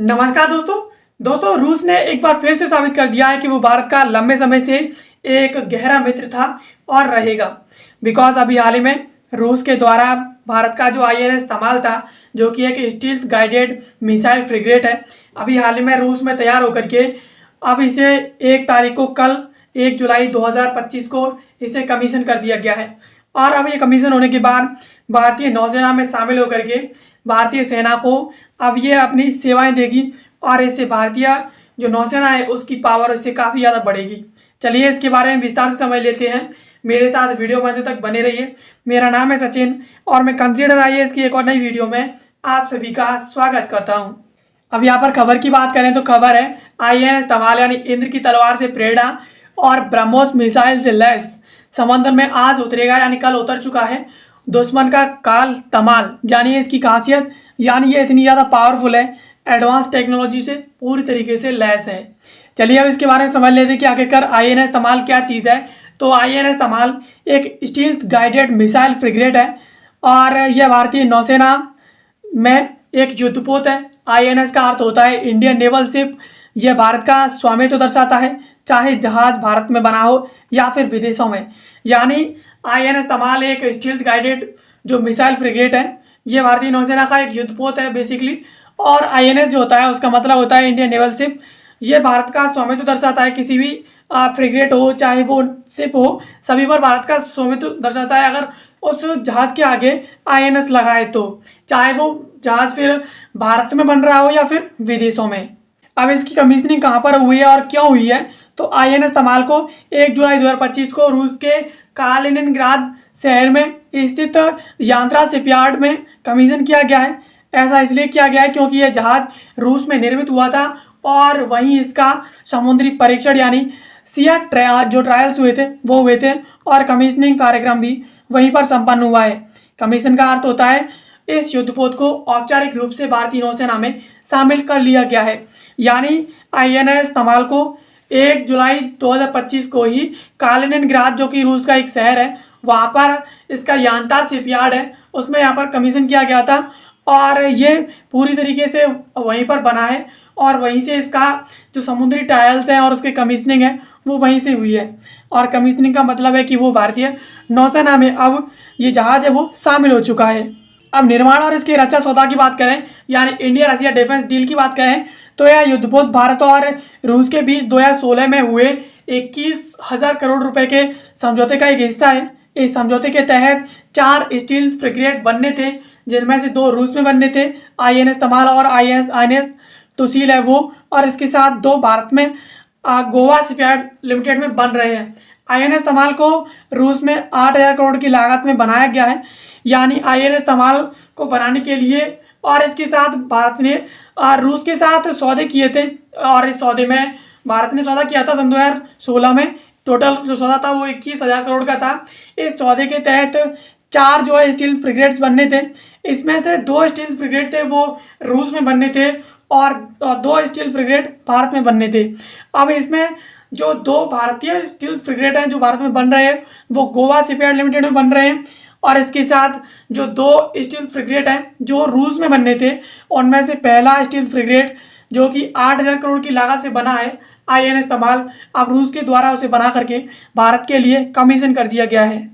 नमस्कार दोस्तों रूस ने एक बार फिर से साबित कर दिया है कि वो भारत का लंबे समय से एक गहरा मित्र था और रहेगा। बिकॉज अभी हाल ही में रूस के द्वारा भारत का जो आईएनएस तमाल था, जो कि एक स्टील्थ गाइडेड मिसाइल फ्रिगेट है, अभी हाल ही में रूस में तैयार होकर के अब इसे 1 तारीख को कल 1 जुलाई 2025 को इसे कमीशन कर दिया गया है। और अब ये कमीशन होने के बाद भारतीय नौसेना में शामिल होकर के भारतीय सेना को अब ये अपनी सेवाएं देगी और इससे भारतीय जो नौसेना है उसकी पावर इससे काफ़ी ज़्यादा बढ़ेगी। चलिए इसके बारे में विस्तार से समझ लेते हैं। मेरे साथ वीडियो में अंत तक बने रहिए। मेरा नाम है सचिन और मैं कंसीडर आईएएस की एक और नई वीडियो में आप सभी का स्वागत करता हूं। अब यहाँ पर खबर की बात करें तो खबर है आईएनएस तमाल यानी इंद्र की तलवार से प्रेरणा और ब्रह्मोस मिसाइल से लैस समंदर में आज उतरेगा, यानी कल उतर चुका है दुश्मन का काल तमाल। जानिए इसकी खासियत, यानी ये इतनी ज़्यादा पावरफुल है, एडवांस टेक्नोलॉजी से पूरी तरीके से लैस है। चलिए अब इसके बारे में समझ लेते हैं कि आखिरकार आईएनएस तमाल क्या चीज़ है। तो आईएनएस तमाल एक स्टील्थ गाइडेड मिसाइल फ्रिगेट है और यह भारतीय नौसेना में एक युद्धपोत है। आईएनएस का अर्थ होता है इंडियन नेवल शिप। यह भारत का स्वामित्व दर्शाता है, चाहे जहाज भारत में बना हो या फिर विदेशों में। यानी आईएनएस तमाल एक स्टील्थ गाइडेड जो मिसाइल फ्रिगेट है, ये भारतीय नौसेना का एक युद्धपोत है बेसिकली। और आईएनएस जो होता है उसका मतलब होता है इंडियन नेवल शिप। ये भारत का स्वामित्व दर्शाता है, किसी भी फ्रिगेट हो चाहे वो शिप हो, सभी पर भारत का स्वामित्व दर्शाता है। अगर उस जहाज के आगे आईएनएस लगाए तो चाहे वो जहाज फिर भारत में बन रहा हो या फिर विदेशों में। अब इसकी कमीशनिंग कहाँ पर हुई है और क्यों हुई है, तो आईएनएस तमाल को 1 जुलाई 2025 को रूस के कालिनिनग्राद शहर में स्थित यांत्रा शिपयार्ड में कमीशन किया गया है। ऐसा इसलिए किया गया है क्योंकि यह जहाज रूस में निर्मित हुआ था और वहीं इसका समुद्री परीक्षण यानी जो ट्रायल्स हुए थे वो हुए थे और कमीशनिंग कार्यक्रम भी वहीं पर संपन्न हुआ है। कमीशन का अर्थ होता है इस युद्धपोत को औपचारिक रूप से भारतीय नौसेना में शामिल कर लिया गया है। यानी आईएनएस तमाल को 1 जुलाई 2025 को ही कालिनिनग्राद जो कि रूस का एक शहर है, वहाँ पर इसका यांतार शिपयार्ड है, उसमें यहाँ पर कमीशन किया गया था और ये पूरी तरीके से वहीं पर बना है और वहीं से इसका जो समुद्री ट्रायल्स हैं और उसके कमीशनिंग है वो वहीं से हुई है। और कमीशनिंग का मतलब है कि वो भारतीय नौसेना में अब ये जहाज़ है वो शामिल हो चुका है। अब निर्माण और इसकी रक्षा सौदा की बात करें, यानी इंडिया रशिया डिफेंस डील की बात करें, तो यह युद्धपोत भारत और रूस के बीच 2016 में हुए 21,000 करोड़ रुपए के समझौते का एक हिस्सा है। इस समझौते के तहत 4 स्टील फ्रिगेट बनने थे, जिनमें से 2 रूस में बनने थे, आईएनएस तमाल और आईएनएस तुसील है वो, और इसके साथ 2 भारत में गोवा शिपयार्ड लिमिटेड में बन रहे हैं। आईएनएस तमाल को रूस में 8,000 करोड़ की लागत में बनाया गया है। यानी आईएनएस तमाल को बनाने के लिए और इसके साथ भारत ने रूस के साथ सौदे किए थे और इस सौदे में भारत ने सौदा किया था सन 2016 में। टोटल जो सौदा था वो 21,000 करोड़ का था। इस सौदे के तहत 4 जो है स्टील फ्रिगेट्स बनने थे। इसमें से 2 स्टील फ्रिगेट थे वो रूस में बनने थे और 2 स्टील फ्रिगेट भारत में बनने थे। अब इसमें जो 2 भारतीय स्टील फ्रिगेट हैं जो भारत में बन रहे हैं वो गोवा शिपयार्ड लिमिटेड में बन रहे हैं, और इसके साथ जो 2 स्टील फ्रिगेट हैं जो रूस में बनने थे, उनमें से पहला स्टील फ्रिगेट जो कि 8,000 करोड़ की लागत से बना है आईएनएस तमाल, अब रूस के द्वारा उसे बना करके भारत के लिए कमीशन कर दिया गया है।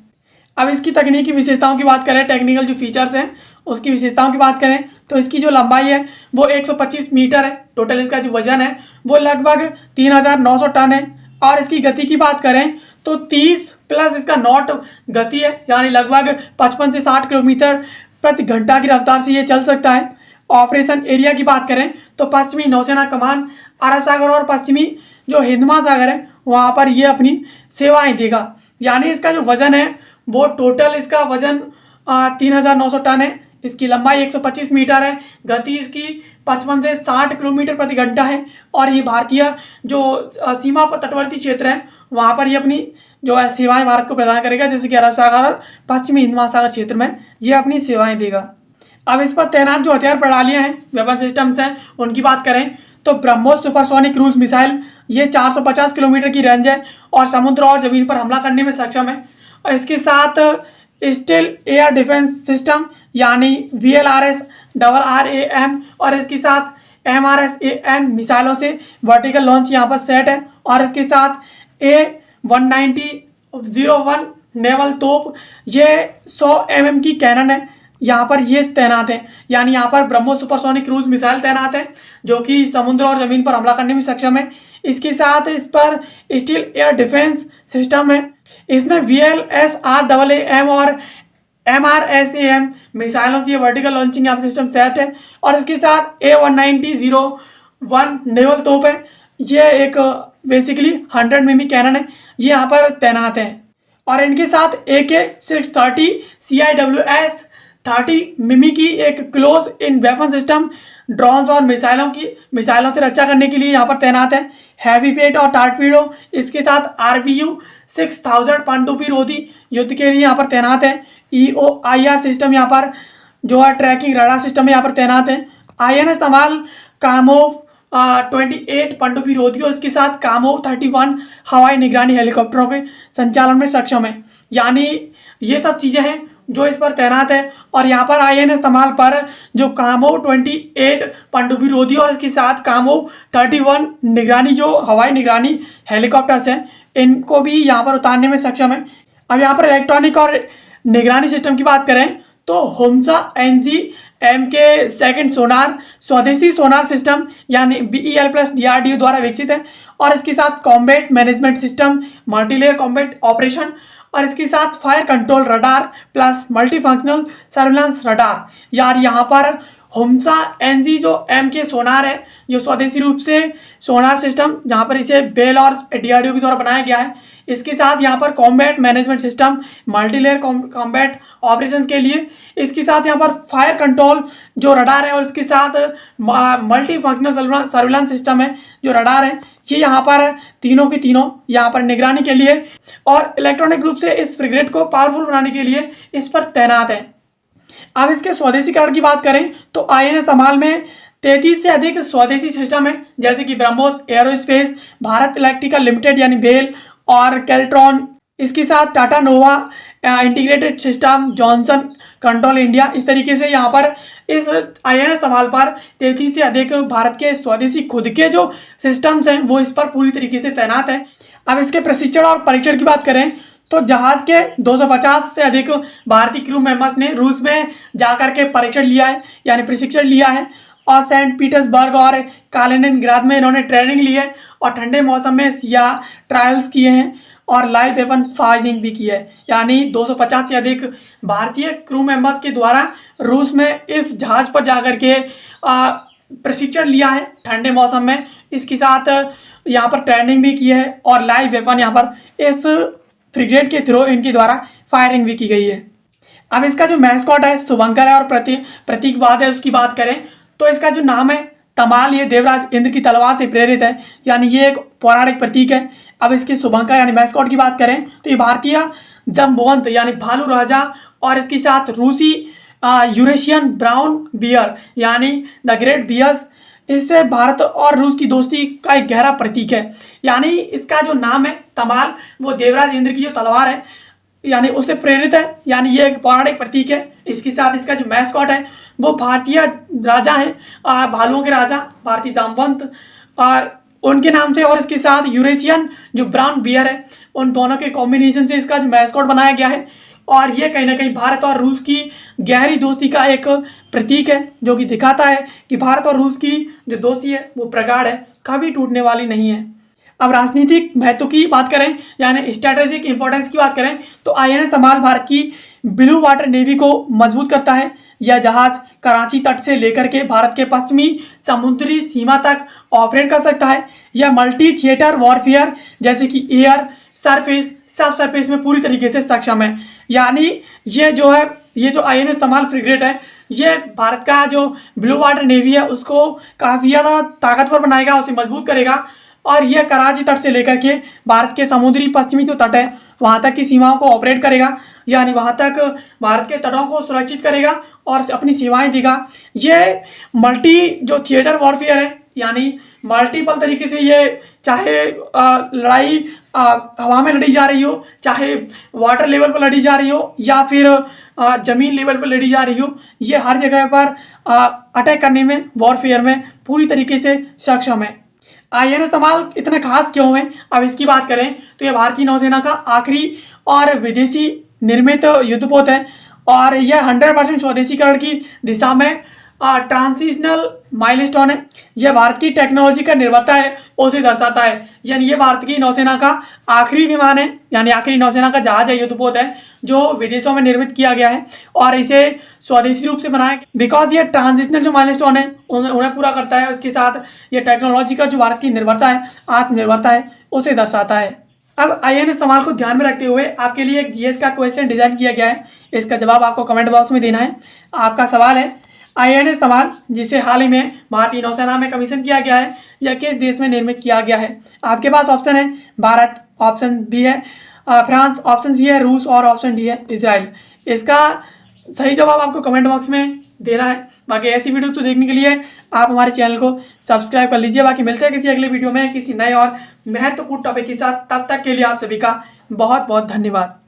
अब इसकी तकनीकी विशेषताओं की बात करें, टेक्निकल जो फीचर्स हैं उसकी विशेषताओं की बात करें, तो इसकी जो लंबाई है वो 125 मीटर है। टोटल इसका जो वजन है वो लगभग 3,900 टन है। और इसकी गति की बात करें तो 30 प्लस इसका नॉट गति है, यानी लगभग 55 से 60 किलोमीटर प्रति घंटा की रफ्तार से ये चल सकता है। ऑपरेशन एरिया की बात करें तो पश्चिमी नौसेना कमान अरब सागर और पश्चिमी जो हिंद महासागर है वहाँ पर ये अपनी सेवाएं देगा। यानी इसका जो वजन है वो टोटल इसका वजन 3,900 टन है। इसकी लंबाई 125 मीटर है, गति इसकी 55 से 60 किलोमीटर प्रति घंटा है। और ये भारतीय जो सीमा पर तटवर्ती क्षेत्र है वहाँ पर ये अपनी जो है सेवाएं भारत को प्रदान करेगा, जैसे कि अरब सागर और पश्चिमी हिंद महासागर क्षेत्र में ये अपनी सेवाएं देगा। अब इस पर तैनात जो हथियार प्रणालियाँ हैं, वेपन सिस्टम्स हैं, उनकी बात करें तो ब्रह्मोस सुपरसोनिक क्रूज मिसाइल ये 450 किलोमीटर की रेंज है और समुद्र और जमीन पर हमला करने में सक्षम है। और इसके साथ स्टील एयर डिफेंस सिस्टम यानी VLRS RRAM और इसके साथ MRSAM मिसाइलों से वर्टिकल लॉन्च यहाँ पर सेट है। और इसके साथ A190-01 नेवल तोप, ये 100 mm की कैनन है, यहाँ पर ये तैनात है। यानी यहाँ पर ब्रह्मोस सुपरसोनिक क्रूज मिसाइल तैनात है जो कि समुद्र और जमीन पर हमला करने में सक्षम है। इसके साथ इस पर स्टील एयर डिफेंस सिस्टम है। इसमें VLSRAAM और MRSAM मिसाइलों से वर्टिकल लॉन्चिंग यहाँ सिस्टम सेट है। और इसके साथ A190-01 नेवल तोप है, ये एक बेसिकली 100 mm कैनन है, ये यहाँ पर तैनात है। और इनके साथ AK-630 CIWS 30 मिमी की एक close in weapon system drones और मिसाइलों से रक्षा करने के लिए यहाँ पर तैनात है। हैवी वेट और टार्पीडो, इसके साथ RBU 6000 पनडुब्बी रोधी युद्ध के लिए यहाँ पर तैनात है। EOIR सिस्टम यहाँ पर जो है ट्रैकिंग रडार सिस्टम यहाँ पर तैनात है। INS तमाल कामोव 28 पनडुब्बी रोधी और इसके साथ कामोव 31 हवाई निगरानी हेलीकॉप्टरों के संचालन में सक्षम है। यानी ये सब चीज़ें हैं जो इस पर तैनात है। और यहाँ पर INS तमाल पर जो कामोव 28 पनडुब्बी रोधी और इसके साथ कामोव 31 निगरानी जो हवाई निगरानी हेलीकॉप्टर्स हैं, इनको भी यहाँ पर उतारने में सक्षम है। अब यहाँ पर इलेक्ट्रॉनिक और निगरानी सिस्टम की बात करें तो होम्सा NG-MK2 सोनार स्वदेशी सोनार सिस्टम यानी BEL+ DRDO द्वारा विकसित है। और इसके साथ combat management system, multilayer combat operation और इसके साथ fire control radar plus multifunctional surveillance radar. यार यहाँ पर होम्सा NG जो MK सोनार है, जो स्वदेशी रूप से सोनार सिस्टम, जहाँ पर इसे बेल और DRDO के द्वारा बनाया गया है। इसके साथ यहाँ पर combat management system, multilayer combat operations के लिए, इसके साथ यहाँ पर फायर कंट्रोल जो रडार है और इसके साथ मल्टी फंक्शनल सर्विलांस सिस्टम है जो रडार है, ये यहाँ पर तीनों की तीनों यहाँ पर निगरानी के लिए और इलेक्ट्रॉनिक रूप से इस फ्रिगेट को पावरफुल बनाने के लिए इस पर तैनात है। अब इसके स्वदेशीकरण की बात करें तो INS तमाल में 33 से अधिक स्वदेशी सिस्टम है, जैसे कि BrahMos aerospace, Bharat electrical limited यानी बेल और कैल्ट्रॉन, इसके साथ Tata Nova integrated system, Johnson control India. इस तरीके से यहाँ पर इस INS तमाल पर 33 से अधिक भारत के स्वदेशी खुद के जो सिस्टम्स हैं वो इस पर पूरी तरीके से तैनात है। अब इसके प्रशिक्षण और परीक्षण की बात करें तो जहाज के 250 से अधिक भारतीय क्रू मेंबर्स ने रूस में जाकर के परीक्षण लिया है यानी प्रशिक्षण लिया है। और सेंट पीटर्सबर्ग और कालिनिनग्राद में इन्होंने ट्रेनिंग ली है और ठंडे मौसम में सिया ट्रायल्स किए हैं और लाइव वेपन फायरिंग भी की है। यानी 250 से अधिक भारतीय क्रू मेंबर्स के द्वारा रूस में इस जहाज़ पर जाकर के प्रशिक्षण लिया है ठंडे मौसम में। इसके साथ यहाँ पर ट्रेनिंग भी की है और लाइव वेपन यहाँ पर इस फ्रिगेट के थ्रू इनके द्वारा फायरिंग भी की गई है। अब इसका जो मैस्कॉट है शुभंकर है और प्रतीकवाद है, उसकी बात करें तो इसका जो नाम है तमाल, ये देवराज इंद्र की तलवार से प्रेरित है, यानी ये एक पौराणिक प्रतीक है। अब इसके शुभंकर यानी मैस्कॉट की बात करें तो ये भारतीय जम्बोवंत यानी भालू राजा और इसके साथ रूसी यूरेशियन ब्राउन बियर यानी द ग्रेट बियर्स, इससे भारत और रूस की दोस्ती का एक गहरा प्रतीक है। यानी इसका जो नाम है तमाल, वो देवराज इंद्र की जो तलवार है यानी उससे प्रेरित है, यानी ये एक पौराणिक प्रतीक है। इसके साथ इसका जो मैस्कॉट है वो भारतीय राजा है, भालुओं के राजा भारतीय जामवंत उनके नाम से, और इसके साथ यूरेशियन जो ब्राउन बियर है उन दोनों के कॉम्बिनेशन से इसका जो मैस्कॉट बनाया गया है। और ये कहीं ना कहीं भारत और रूस की गहरी दोस्ती का एक प्रतीक है, जो कि दिखाता है कि भारत और रूस की जो दोस्ती है वो प्रगाढ़ है, कभी टूटने वाली नहीं है। अब राजनीतिक महत्व की बात करें यानी स्ट्रैटेजिक इंपॉर्टेंस की बात करें तो INS तमाल भारत की ब्लू वाटर नेवी को मजबूत करता है। यह जहाज कराची तट से लेकर के भारत के पश्चिमी समुद्री सीमा तक ऑपरेट कर सकता है। यह मल्टी थिएटर वॉरफेयर जैसे कि एयर, सरफेस, सब सरफेस में पूरी तरीके से सक्षम है। यानी ये जो INS तमाल फ्रिगेट है, ये भारत का जो ब्लू वाटर नेवी है उसको काफ़ी ज़्यादा ताकतवर बनाएगा, उसे मजबूत करेगा। और यह कराची तट से लेकर के भारत के समुद्री पश्चिमी जो तट है वहाँ तक की सीमाओं को ऑपरेट करेगा, यानी वहाँ तक भारत के तटों को सुरक्षित करेगा और अपनी सेवाएं देगा। ये मल्टी जो थिएटर वॉरफेयर है यानी मल्टीपल तरीके से ये चाहे लड़ाई हवा में लड़ी जा रही हो, चाहे वाटर लेवल पर लड़ी जा रही हो, या फिर ज़मीन लेवल पर लड़ी जा रही हो, ये हर जगह पर अटैक करने में, वॉरफेयर में पूरी तरीके से सक्षम है। INS तमाल इतने खास क्यों हैं, अब इसकी बात करें तो ये भारतीय नौसेना का आखिरी और विदेशी निर्मित युद्धपोत है और यह 100% स्वदेशीकरण की दिशा में ट्रांजिशनल माइलस्टोन है। यह भारत की टेक्नोलॉजी का निर्भरता है उसे दर्शाता है, यानी ये भारत की नौसेना का आखिरी विमान है, यानी आखिरी नौसेना का जहाज है, युद्धपोत है जो विदेशों में निर्मित किया गया है और इसे स्वदेशी रूप से बनाया गया बिकॉज ये ट्रांजिशनल जो माइलस्टोन है उन्हें पूरा करता है। उसके साथ ये टेक्नोलॉजी का जो भारत की निर्भरता है, आत्मनिर्भरता है, उसे दर्शाता है। अब INS तमाल को ध्यान में रखते हुए आपके लिए एक GS का क्वेश्चन डिजाइन किया गया है, इसका जवाब आपको कमेंट बॉक्स में देना है। आपका सवाल है, INS तमाल जिसे हाल ही में भारतीय नौसेना में कमीशन किया गया है, यह किस देश में निर्मित किया गया है? आपके पास ऑप्शन है भारत, ऑप्शन बी है फ्रांस, ऑप्शन सी है रूस और ऑप्शन डी है इजराइल। इसका सही जवाब आपको कमेंट बॉक्स में देना है। बाकी ऐसी वीडियो को देखने के लिए आप हमारे चैनल को सब्सक्राइब कर लीजिए। बाकी मिलते हैं किसी अगले वीडियो में किसी नए और महत्वपूर्ण टॉपिक के साथ। तब तक के लिए आप सभी का बहुत बहुत धन्यवाद।